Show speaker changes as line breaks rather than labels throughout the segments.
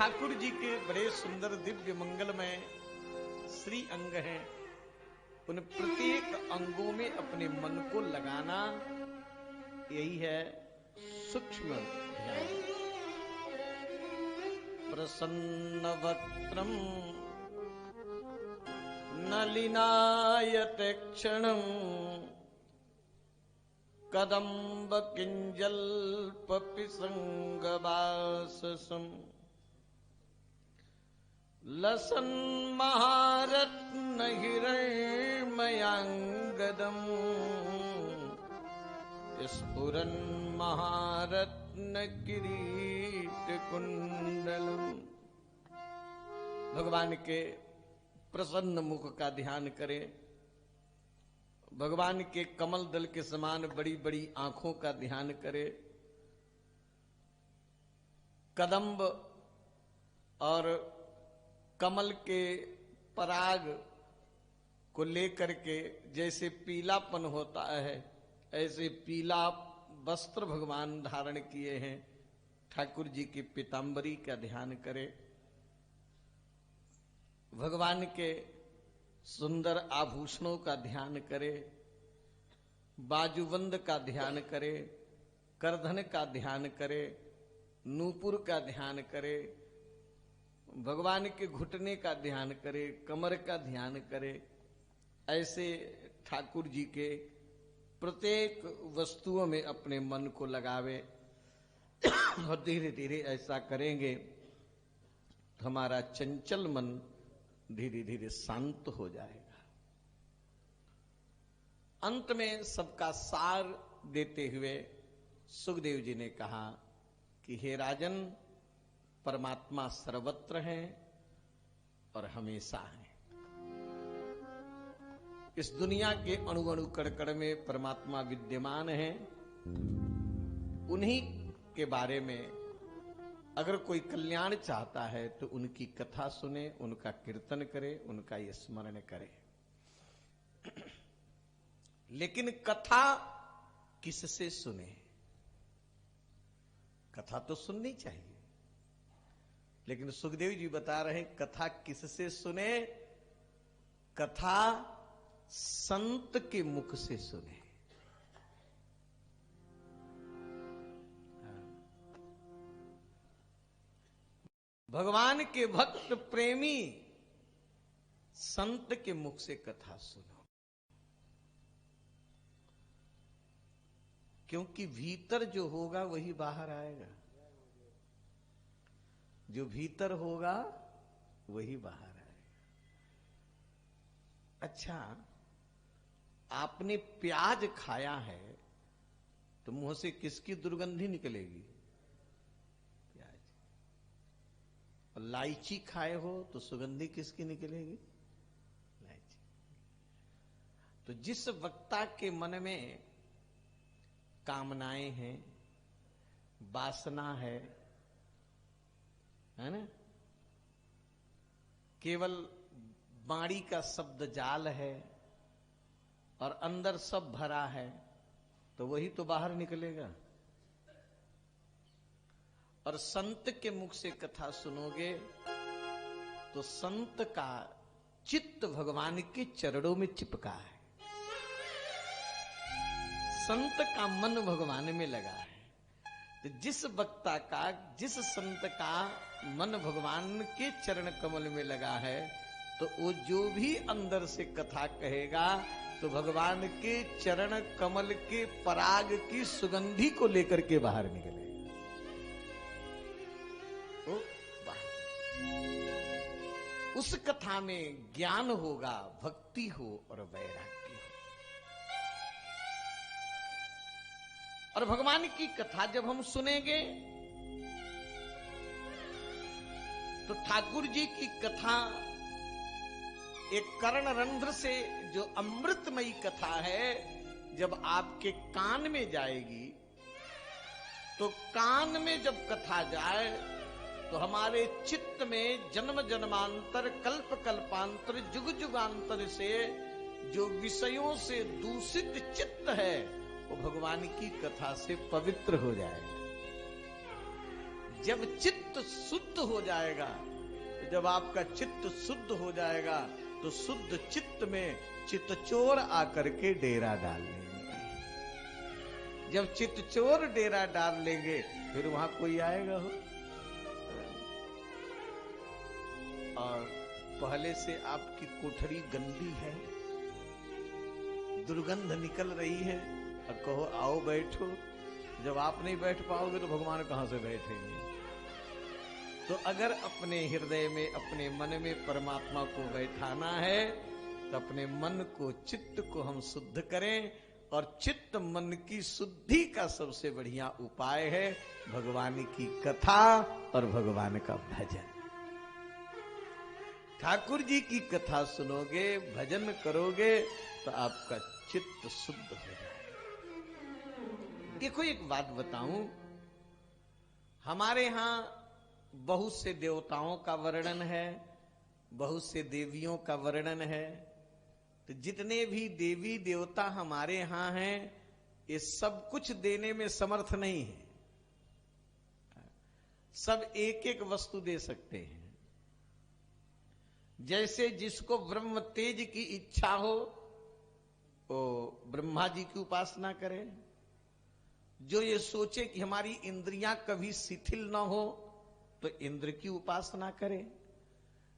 ठाकुर जी के बड़े सुंदर दिव्य मंगलमय श्री अंग हैं। उन प्रत्येक अंगों में अपने मन को लगाना, यही है सूक्ष्म ध्यान। प्रसन्न वक्त्रम नलिनायते क्षणम कदम्ब किंजल्पपि संगवाससम् लसन महारत्न हिरण्मयांगदम् स्फुरन् महारत्न किरीट कुंडलम्। भगवान के प्रसन्न मुख का ध्यान करें, भगवान के कमल दल के समान बड़ी बड़ी आंखों का ध्यान करें। कदम्ब और कमल के पराग को लेकर के जैसे पीलापन होता है, ऐसे पीला वस्त्र भगवान धारण किए हैं। ठाकुर जी की पीतांबरी का ध्यान करें, भगवान के सुंदर आभूषणों का ध्यान करें, बाजूबंद का ध्यान करें, करधन का ध्यान करें, नूपुर का ध्यान करें, भगवान के घुटने का ध्यान करें, कमर का ध्यान करें। ऐसे ठाकुर जी के प्रत्येक वस्तुओं में अपने मन को लगावे और धीरे धीरे ऐसा करेंगे तो हमारा चंचल मन धीरे धीरे शांत हो जाएगा। अंत में सबका सार देते हुए सुखदेव जी ने कहा कि हे राजन, परमात्मा सर्वत्र है और हमेशा है। इस दुनिया के अणु अणु कण कण में परमात्मा विद्यमान है। उन्हीं के बारे में अगर कोई कल्याण चाहता है तो उनकी कथा सुने, उनका कीर्तन करे, उनका ये स्मरण करे। लेकिन कथा किससे सुने? कथा तो सुननी चाहिए, लेकिन सुखदेव जी बता रहे कथा किससे सुने? कथा संत के मुख से सुने। भगवान के भक्त प्रेमी संत के मुख से कथा सुनो, क्योंकि भीतर जो होगा वही बाहर आएगा। जो भीतर होगा वही बाहर आएगा। अच्छा, आपने प्याज खाया है तो मुंह से किसकी दुर्गंधी निकलेगी? प्याज। और इलायची खाए हो तो सुगंधी किसकी निकलेगी? इलायची। तो जिस वक्ता के मन में कामनाएं हैं, वासना है ना, केवल बाणी का शब्द जाल है और अंदर सब भरा है, तो वही तो बाहर निकलेगा। और संत के मुख से कथा सुनोगे तो संत का चित्त भगवान के चरणों में चिपका है, संत का मन भगवान में लगा है। तो जिस वक्ता का, जिस संत का मन भगवान के चरण कमल में लगा है, तो वो जो भी अंदर से कथा कहेगा तो भगवान के चरण कमल के पराग की सुगंधी को लेकर के बाहर निकलेगा। तो उस कथा में ज्ञान होगा, भक्ति हो और वैराग्य हो। और भगवान की कथा जब हम सुनेंगे तो ठाकुर जी की कथा एक कर्ण रंध्र से जो अमृतमयी कथा है, जब आपके कान में जाएगी तो कान में जब कथा जाए तो हमारे चित्त में जन्म जन्मांतर, कल्प कल्पांतर, जुग जुगांतर से जो विषयों से दूषित चित्त है वो भगवान की कथा से पवित्र हो जाएगा। जब चित्त शुद्ध हो जाएगा, जब आपका चित्त शुद्ध हो जाएगा तो शुद्ध चित्त में चित्तचोर आकर के डेरा डाल लेंगे। जब चित्तचोर डेरा डाल लेंगे फिर वहां कोई आएगा हो? और पहले से आपकी कोठरी गंदी है, दुर्गंध निकल रही है, अब कहो आओ बैठो, जब आप नहीं बैठ पाओगे तो भगवान कहां से बैठेंगे? तो अगर अपने हृदय में, अपने मन में परमात्मा को बैठाना है तो अपने मन को, चित्त को हम शुद्ध करें। और चित्त मन की शुद्धि का सबसे बढ़िया उपाय है भगवान की कथा और भगवान का भजन। ठाकुर जी की कथा सुनोगे, भजन करोगे तो आपका चित्त शुद्ध हो जाएगा। देखो एक बात बताऊं, हमारे यहां बहुत से देवताओं का वर्णन है, बहुत से देवियों का वर्णन है। तो जितने भी देवी देवता हमारे यहां हैं, ये सब कुछ देने में समर्थ नहीं है। सब एक एक वस्तु दे सकते हैं। जैसे जिसको ब्रह्म तेज की इच्छा हो वो ब्रह्मा जी की उपासना करे। जो ये सोचे कि हमारी इंद्रियां कभी शिथिल न हो तो इंद्र की उपासना करे।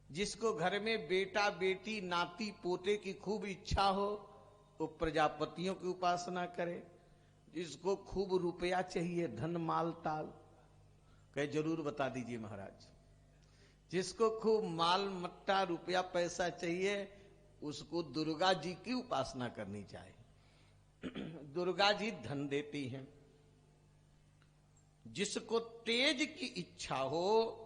जिसको घर में बेटा बेटी नाती पोते की खूब इच्छा हो वो प्रजापतियों की उपासना करे। जिसको खूब रुपया चाहिए, धन माल ताल, कहे जरूर बता दीजिए महाराज। जिसको खूब माल मट्टा रुपया पैसा चाहिए उसको दुर्गा जी की उपासना करनी चाहिए। दुर्गा जी धन देती हैं। जिसको तेज की इच्छा हो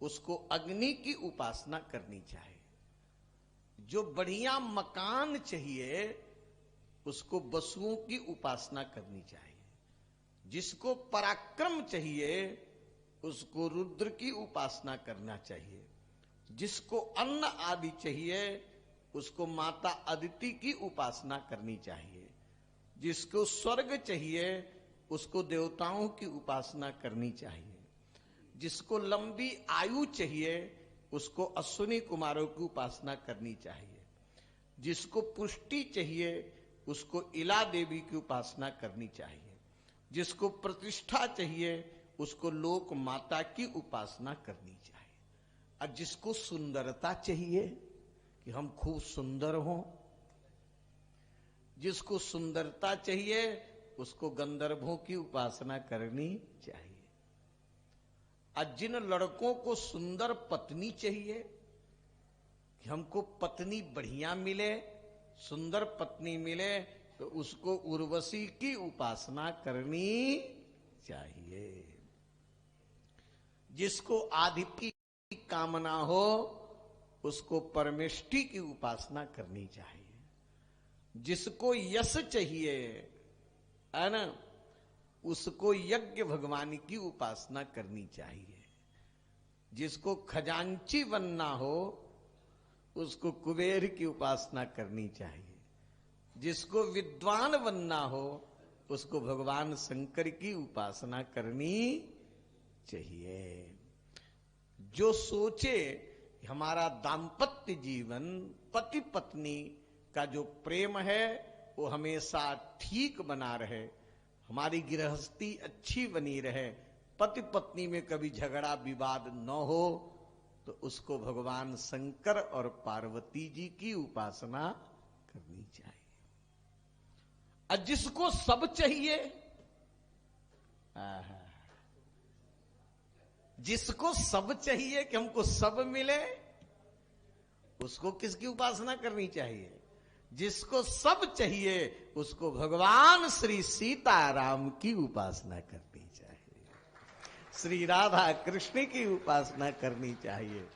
उसको अग्नि की उपासना करनी चाहिए। जो बढ़िया मकान चाहिए उसको वसुओं की उपासना करनी चाहिए। जिसको पराक्रम चाहिए उसको रुद्र की उपासना करना चाहिए। जिसको अन्न आदि चाहिए उसको माता अदिति की उपासना करनी चाहिए। जिसको स्वर्ग चाहिए उसको देवताओं की उपासना करनी चाहिए। जिसको लंबी आयु चाहिए उसको अश्विनी कुमारों की उपासना करनी चाहिए। जिसको पुष्टि चाहिए उसको इला देवी की उपासना करनी चाहिए। जिसको प्रतिष्ठा चाहिए उसको लोक माता की उपासना करनी चाहिए। और जिसको सुंदरता चाहिए कि हम खूब सुंदर हों, जिसको सुंदरता चाहिए उसको गंधर्वों की उपासना करनी चाहिए। और जिन लड़कों को सुंदर पत्नी चाहिए कि हमको पत्नी बढ़िया मिले, सुंदर पत्नी मिले, तो उसको उर्वशी की उपासना करनी चाहिए। जिसको आदित्य की कामना हो उसको परमेष्टि की उपासना करनी चाहिए। जिसको यश चाहिए है ना, उसको यज्ञ भगवान की उपासना करनी चाहिए। जिसको खजांची बनना हो उसको कुबेर की उपासना करनी चाहिए। जिसको विद्वान बनना हो उसको भगवान शंकर की उपासना करनी चाहिए। जो सोचे हमारा दाम्पत्य जीवन, पति पत्नी का जो प्रेम है वो हमेशा ठीक बना रहे, हमारी गृहस्थी अच्छी बनी रहे, पति पत्नी में कभी झगड़ा विवाद न हो, तो उसको भगवान शंकर और पार्वती जी की उपासना करनी चाहिए। और जिसको सब चाहिए, जिसको सब चाहिए कि हमको सब मिले, उसको किसकी उपासना करनी चाहिए? जिसको सब चाहिए उसको भगवान श्री सीताराम की उपासना करनी चाहिए। श्री राधा कृष्ण की उपासना करनी चाहिए।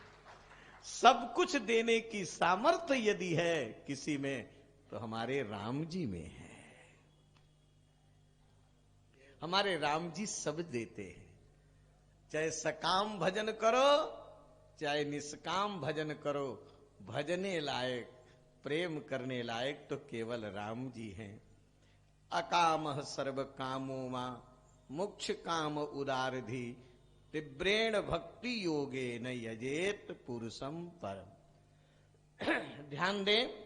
सब कुछ देने की सामर्थ्य यदि है किसी में तो हमारे राम जी में है। हमारे राम जी सब देते हैं। चाहे सकाम भजन करो चाहे निष्काम भजन करो, भजने लायक, प्रेम करने लायक तो केवल राम जी हैं। अकामः सर्व कामो मा मोक्ष काम उदारधि तीव्रेण भक्ति योगे न यजेत पुरुषम परम। ध्यान दें,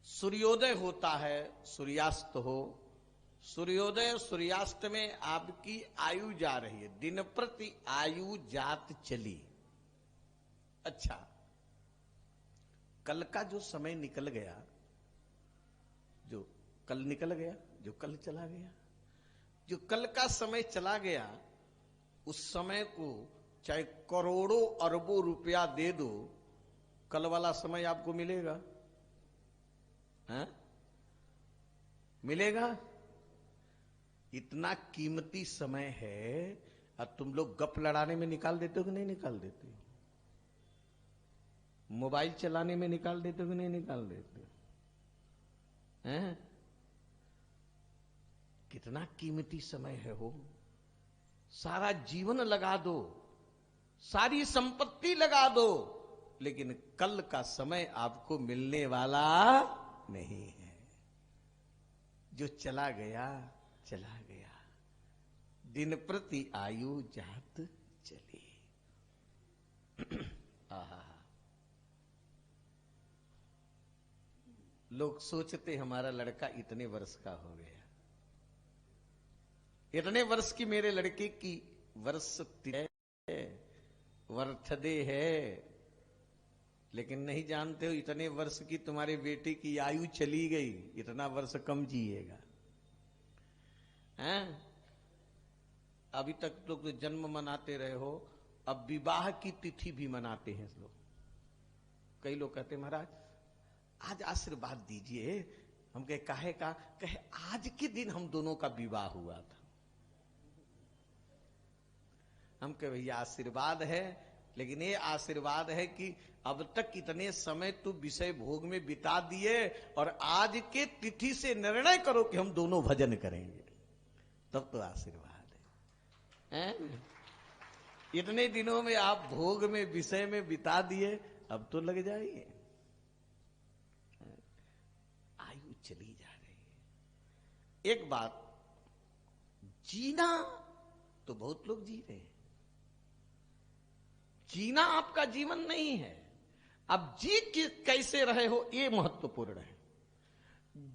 सूर्योदय होता है, सूर्यास्त हो, सूर्योदय सूर्यास्त में आपकी आयु जा रही है, दिन प्रति आयु जात चली। अच्छा, कल का जो समय निकल गया, जो कल निकल गया, जो कल चला गया, जो कल का समय चला गया, उस समय को चाहे करोड़ों अरबों रुपया दे दो, कल वाला समय आपको मिलेगा? हाँ? मिलेगा? इतना कीमती समय है, और तुम लोग गप लड़ाने में निकाल देते हो कि नहीं निकाल देते हो? मोबाइल चलाने में निकाल देते हो कि नहीं निकाल देते हो? हैं? कितना कीमती समय है हो। सारा जीवन लगा दो, सारी संपत्ति लगा दो, लेकिन कल का समय आपको मिलने वाला नहीं है। जो चला गया चला गया, दिन प्रति आयु जात चली। आहा, लोग सोचते हमारा लड़का इतने वर्ष का हो गया, इतने वर्ष की मेरे लड़के की वर्ष है, वर्थदे है, लेकिन नहीं जानते हो इतने वर्ष की तुम्हारे बेटे की आयु चली गई, इतना वर्ष कम जिएगा। हैं? अभी तक लोग तो जन्म मनाते रहे हो, अब विवाह की तिथि भी मनाते हैं लोग। कई लोग कहते महाराज आज आशीर्वाद दीजिए। हम कहे आज के दिन हम दोनों का विवाह हुआ था। हम कहे भैया आशीर्वाद है, लेकिन ये आशीर्वाद है कि अब तक इतने समय तू विषय भोग में बिता दिए, और आज के तिथि से निर्णय करो कि हम दोनों भजन करेंगे, तब तो आशीर्वाद है। इतने दिनों में आप भोग में विषय में बिता दिए, अब तो लग जाइए। आयु चली जा रही है। एक बात, जीना तो बहुत लोग जी रहे हैं, जीना आपका जीवन नहीं है। अब जी कैसे रहे हो ये महत्वपूर्ण है।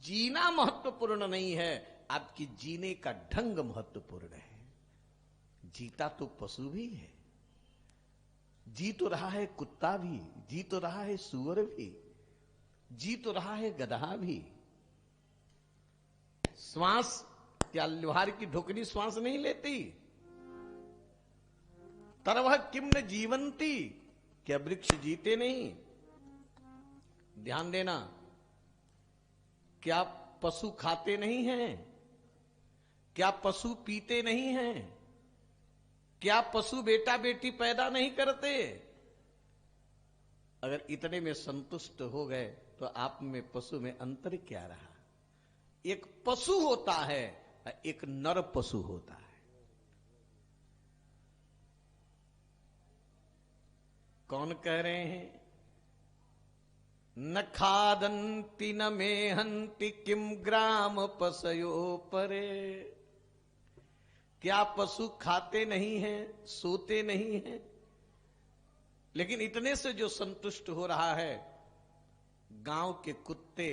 जीना महत्वपूर्ण नहीं है, आपकी जीने का ढंग महत्वपूर्ण है। जीता तो पशु भी है, जी तो रहा है कुत्ता भी, जी तो रहा है सुअर भी, जी तो रहा है गधा भी। श्वास क्या लोहार की ढोकनी श्वास नहीं लेती? तरवह किम न जीवंती, क्या वृक्ष जीते नहीं? ध्यान देना, क्या पशु खाते नहीं हैं? क्या पशु पीते नहीं हैं? क्या पशु बेटा बेटी पैदा नहीं करते? अगर इतने में संतुष्ट हो गए तो आप में पशु में अंतर क्या रहा? एक पशु होता है, एक नर पशु होता है। कौन कह रहे हैं? न खादंति न मेहंति किम ग्राम पशयो परे। क्या पशु खाते नहीं हैं, सोते नहीं हैं, लेकिन इतने से जो संतुष्ट हो रहा है? गांव के कुत्ते,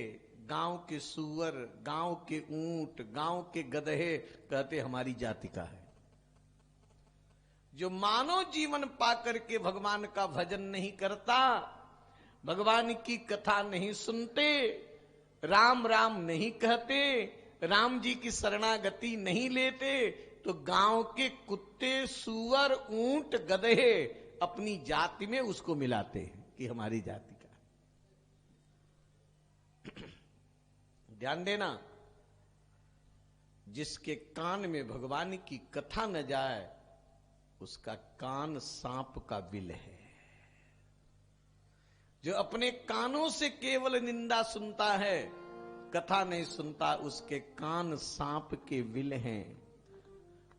गांव के सुअर, गांव के ऊंट, गांव के गधे कहते हमारी जाति का है। जो मानव जीवन पाकर के भगवान का भजन नहीं करता, भगवान की कथा नहीं सुनते, राम राम नहीं कहते, राम जी की शरणागति नहीं लेते, तो गांव के कुत्ते, सुअर, ऊंट, गधे अपनी जाति में उसको मिलाते हैं कि हमारी जाति का। ध्यान देना, जिसके कान में भगवान की कथा न जाए उसका कान सांप का बिल है। जो अपने कानों से केवल निंदा सुनता है, कथा नहीं सुनता, उसके कान सांप के बिल हैं।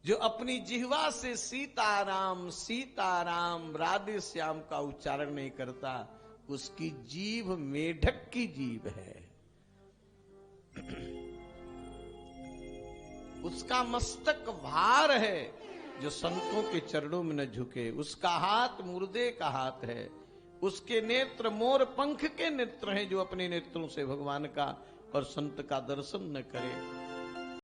जो अपनी जिह्वा से सीताराम सीताराम राधे श्याम का उच्चारण नहीं करता, उसकी जीभ मेढक की जीभ है। उसका मस्तक भार है, जो संतों के चरणों में न झुके, उसका हाथ मुर्दे का हाथ है, उसके नेत्र मोर पंख के नेत्र हैं, जो अपने नेत्रों से भगवान का और संत का दर्शन न करे।